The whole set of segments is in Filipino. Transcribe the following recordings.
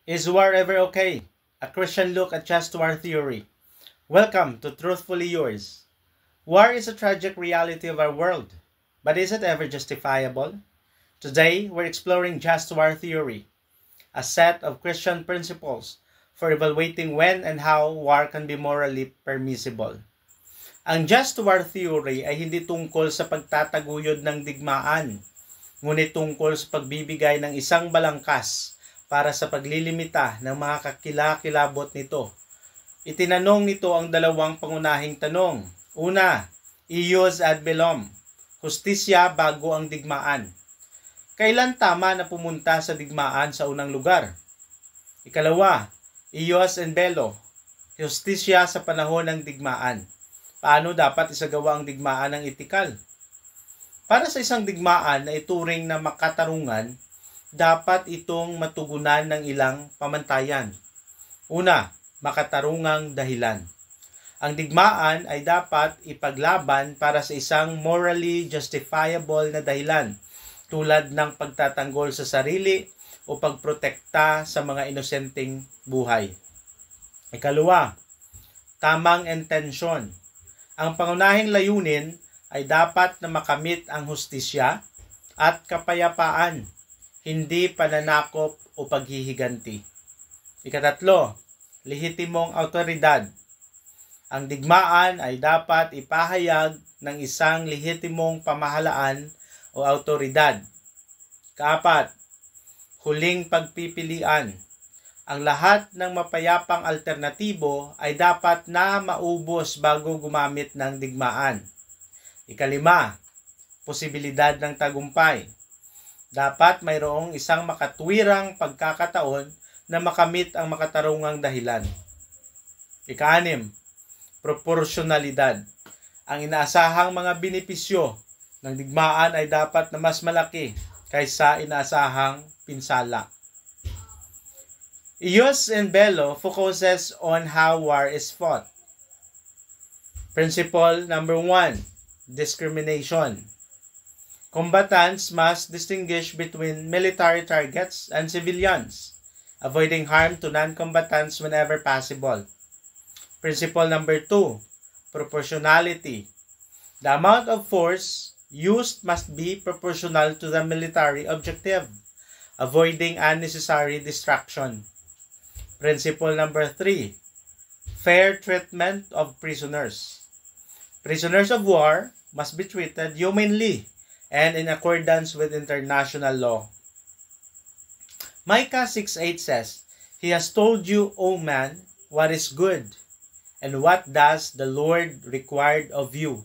Is war ever okay? A Christian look at just war theory. Welcome to Truthfully Yours. War is a tragic reality of our world, but is it ever justifiable? Today, we're exploring just war theory, a set of Christian principles for evaluating when and how war can be morally permissible. Ang just war theory ay hindi tungkol sa pagtataguyod ng digmaan, ngunit tungkol sa pagbibigay ng isang balangkas para sa paglilimita ng mga kakilakilabot nito. Itinanong nito ang dalawang pangunahing tanong. Una, ius ad bellum, hustisya bago ang digmaan. Kailan tama na pumunta sa digmaan sa unang lugar? Ikalawa, ius in bello, hustisya sa panahon ng digmaan. Paano dapat isagawa ang digmaan ng etikal? Para sa isang digmaan na ituring na makatarungan, dapat itong matugunan ng ilang pamantayan. Una, makatarungang dahilan. Ang digmaan ay dapat ipaglaban para sa isang morally justifiable na dahilan, tulad ng pagtatanggol sa sarili o pagprotekta sa mga inosenteng buhay. Ikalawa, tamang intensyon. Ang pangunahing layunin ay dapat na makamit ang hustisya at kapayapaan, hindi pananakop o paghihiganti. Ikatatlo, lehitimong autoridad. Ang digmaan ay dapat ipahayag ng isang lehitimong pamahalaan o autoridad. Kaapat, huling pagpipilian. Ang lahat ng mapayapang alternatibo ay dapat na maubos bago gumamit ng digmaan. Ikalima, posibilidad ng tagumpay. Dapat mayroong isang makatwirang pagkakataon na makamit ang makatarungang dahilan. Ika-6, proporsyonalidad. Ang inaasahang mga benepisyo ng digmaan ay dapat na mas malaki kaysa inaasahang pinsala. Ius in bello focuses on how war is fought. Principle number 1, discrimination. Combatants must distinguish between military targets and civilians, avoiding harm to non-combatants whenever possible. Principle number 2, proportionality. The amount of force used must be proportional to the military objective, avoiding unnecessary distraction. Principle number 3, fair treatment of prisoners. Prisoners of war must be treated humanely and in accordance with international law. Micah 6:8 says, He has told you, O man, what is good, and what does the Lord require of you,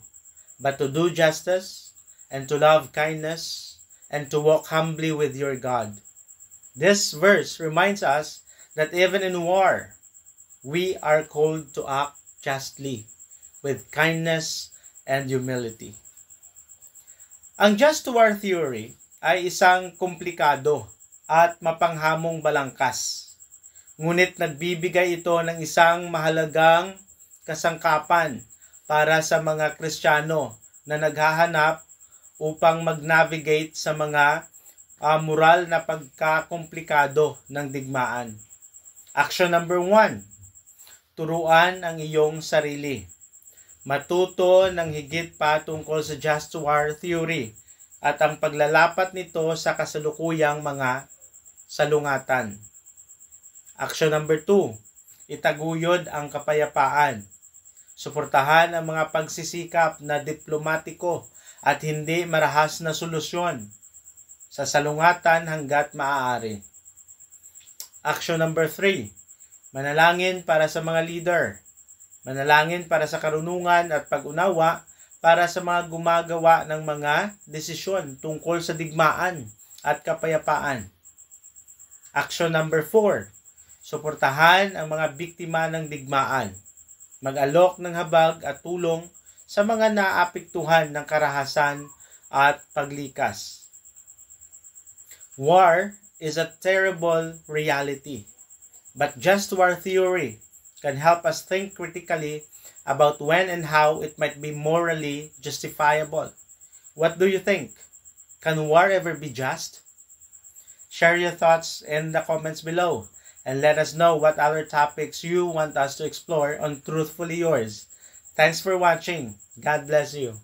but to do justice, and to love kindness, and to walk humbly with your God. This verse reminds us that even in war, we are called to act justly, with kindness and humility. Ang just war theory ay isang komplikado at mapanghamong balangkas. Ngunit nagbibigay ito ng isang mahalagang kasangkapan para sa mga Kristiyano na naghahanap upang mag-navigate sa mga moral na pagkakomplikado ng digmaan. Action number 1, turuan ang iyong sarili. Matuto ng higit pa tungkol sa just war theory at ang paglalapat nito sa kasalukuyang mga salungatan. Action number 2, itaguyod ang kapayapaan. Suportahan ang mga pagsisikap na diplomatiko at hindi marahas na solusyon sa salungatan hanggat maaari. Action number 3, manalangin para sa mga leader. Manalangin para sa karunungan at pag-unawa para sa mga gumagawa ng mga desisyon tungkol sa digmaan at kapayapaan. Action number 4, suportahan ang mga biktima ng digmaan. Mag-alok ng habag at tulong sa mga naapektuhan ng karahasan at paglikas. War is a terrible reality, but just war theory can help us think critically about when and how it might be morally justifiable. What do you think? Can war ever be just? Share your thoughts in the comments below and let us know what other topics you want us to explore on Truthfully Yours. Thanks for watching. God bless you.